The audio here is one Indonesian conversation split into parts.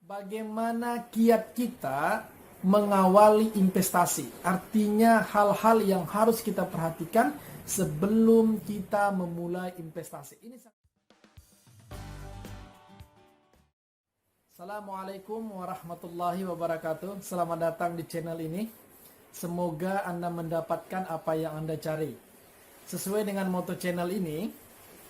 Bagaimana kiat kita mengawali investasi? Artinya hal-hal yang harus kita perhatikan sebelum kita memulai investasi. Assalamualaikum warahmatullahi wabarakatuh. Selamat datang di channel ini. Semoga Anda mendapatkan apa yang Anda cari. Sesuai dengan moto channel ini,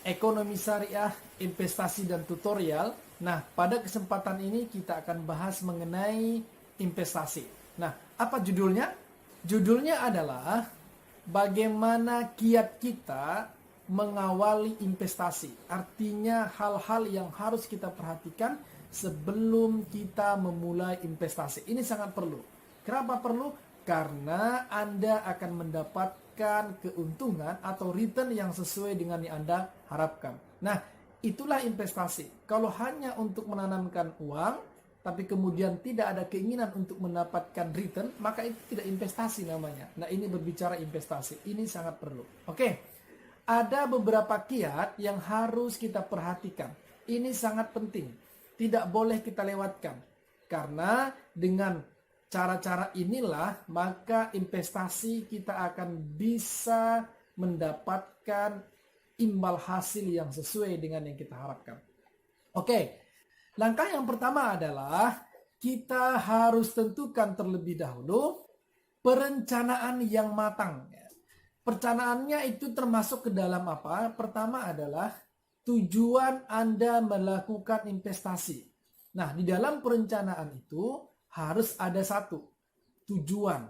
ekonomi syariah, investasi dan tutorial. Nah, pada kesempatan ini kita akan bahas mengenai investasi. Nah, apa judulnya? Judulnya adalah bagaimana kiat kita mengawali investasi. Artinya hal-hal yang harus kita perhatikan sebelum kita memulai investasi. Ini sangat perlu. Kenapa perlu? Karena Anda akan mendapatkan keuntungan atau return yang sesuai dengan yang Anda harapkan. Nah, itulah investasi. Kalau hanya untuk menanamkan uang, tapi kemudian tidak ada keinginan untuk mendapatkan return, maka itu tidak investasi namanya. Nah, ini berbicara investasi. Ini sangat perlu. Oke, ada beberapa kiat yang harus kita perhatikan. Ini sangat penting. Tidak boleh kita lewatkan. Karena dengan cara-cara inilah, maka investasi kita akan bisa mendapatkan imbal hasil yang sesuai dengan yang kita harapkan. Oke, langkah yang pertama adalah kita harus tentukan terlebih dahulu perencanaan yang matang. Perencanaannya itu termasuk ke dalam apa? Pertama adalah tujuan Anda melakukan investasi. Nah, di dalam perencanaan itu harus ada satu, tujuan.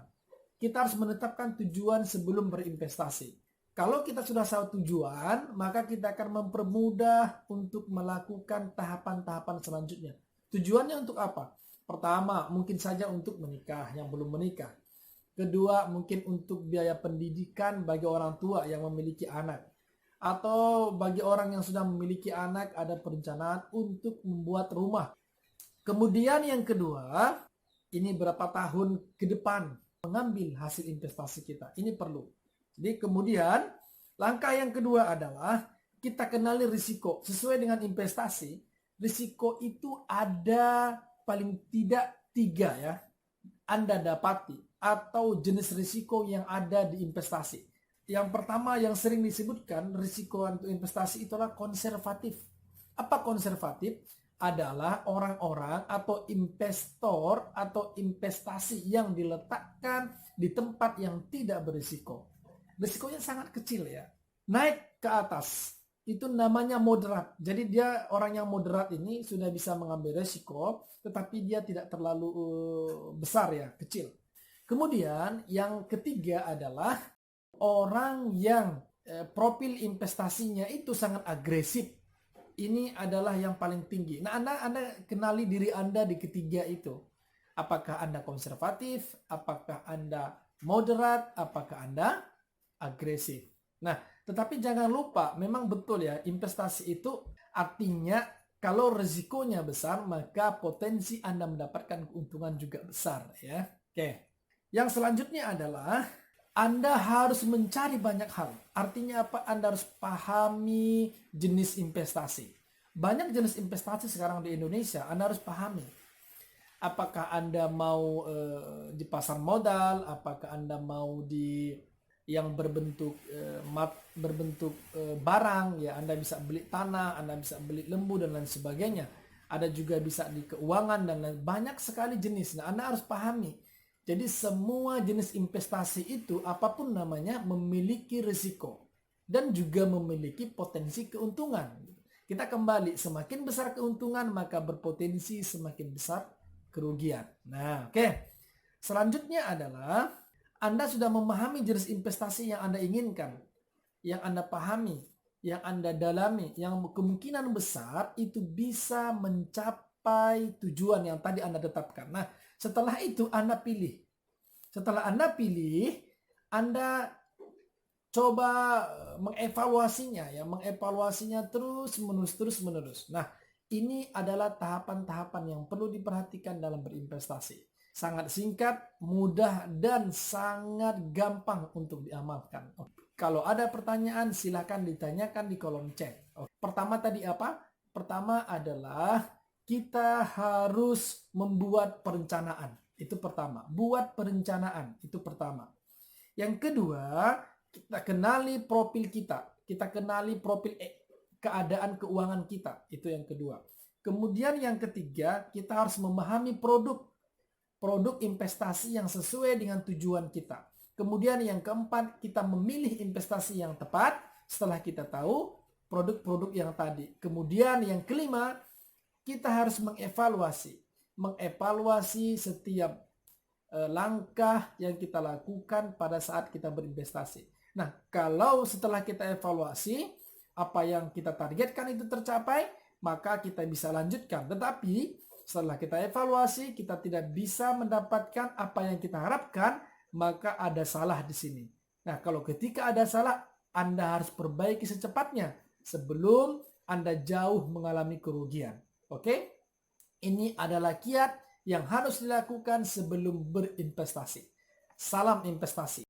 Kita harus menetapkan tujuan sebelum berinvestasi. Kalau kita sudah tahu tujuan, maka kita akan mempermudah untuk melakukan tahapan-tahapan selanjutnya. Tujuannya untuk apa? Pertama, mungkin saja untuk menikah yang belum menikah. Kedua, mungkin untuk biaya pendidikan bagi orang tua yang memiliki anak. Atau bagi orang yang sudah memiliki anak, ada perencanaan untuk membuat rumah. Kemudian yang kedua, ini berapa tahun ke depan mengambil hasil investasi kita. Ini perlu. Jadi kemudian langkah yang kedua adalah kita kenali risiko. Sesuai dengan investasi, risiko itu ada paling tidak 3 ya. Anda dapati atau jenis risiko yang ada di investasi. Yang pertama yang sering disebutkan risiko untuk investasi itulah konservatif. Apa konservatif? Adalah orang-orang atau investor atau investasi yang diletakkan di tempat yang tidak berisiko. Risikonya sangat kecil ya. Naik ke atas itu namanya moderat. Jadi dia orang yang moderat ini sudah bisa mengambil risiko, tetapi dia tidak terlalu besar ya, kecil. Kemudian yang ketiga adalah orang yang profil investasinya itu sangat agresif. Ini adalah yang paling tinggi. Nah, Anda kenali diri Anda di ketiga itu. Apakah Anda konservatif? Apakah Anda moderat? Apakah Anda agresif? Nah, tetapi jangan lupa, memang betul ya, investasi itu artinya kalau risikonya besar, maka potensi Anda mendapatkan keuntungan juga besar ya. Oke. Yang selanjutnya adalah Anda harus mencari banyak hal. Artinya apa? Anda harus pahami jenis investasi. Banyak jenis investasi sekarang di Indonesia, Anda harus pahami. Apakah Anda mau di pasar modal, apakah Anda mau di yang berbentuk barang, ya Anda bisa beli tanah, Anda bisa beli lembu dan lain sebagainya. Ada juga bisa di keuangan dan lain, banyak sekali jenis. Nah, Anda harus pahami. Jadi semua jenis investasi itu apapun namanya memiliki risiko dan juga memiliki potensi keuntungan. Kita kembali, semakin besar keuntungan maka berpotensi semakin besar kerugian. Nah, oke. Selanjutnya adalah Anda sudah memahami jenis investasi yang Anda inginkan, yang Anda pahami, yang Anda dalami, yang kemungkinan besar itu bisa mencapai tujuan yang tadi Anda tetapkan. Nah, setelah itu Anda pilih. Setelah Anda pilih, Anda coba mengevaluasinya ya, mengevaluasinya terus menerus. Nah, ini adalah tahapan-tahapan yang perlu diperhatikan dalam berinvestasi. Sangat singkat, mudah, dan sangat gampang untuk diamalkan. Kalau ada pertanyaan, silakan ditanyakan di kolom chat. Pertama tadi apa? Pertama adalah kita harus membuat perencanaan. Itu pertama. Buat perencanaan. Itu pertama. Yang kedua, kita kenali profil kita. Kita kenali profil keadaan keuangan kita. Itu yang kedua. Kemudian yang ketiga, kita harus memahami produk investasi yang sesuai dengan tujuan kita. Kemudian yang keempat, kita memilih investasi yang tepat setelah kita tahu produk-produk yang tadi. Kemudian yang kelima, kita harus mengevaluasi setiap langkah yang kita lakukan pada saat kita berinvestasi. Nah, kalau setelah kita evaluasi apa yang kita targetkan itu tercapai, maka kita bisa lanjutkan. Tetapi setelah kita evaluasi kita tidak bisa mendapatkan apa yang kita harapkan, maka ada salah di sini. Nah, kalau ketika ada salah, Anda harus perbaiki secepatnya sebelum Anda jauh mengalami kerugian. Oke? Ini adalah kiat yang harus dilakukan sebelum berinvestasi. Salam investasi.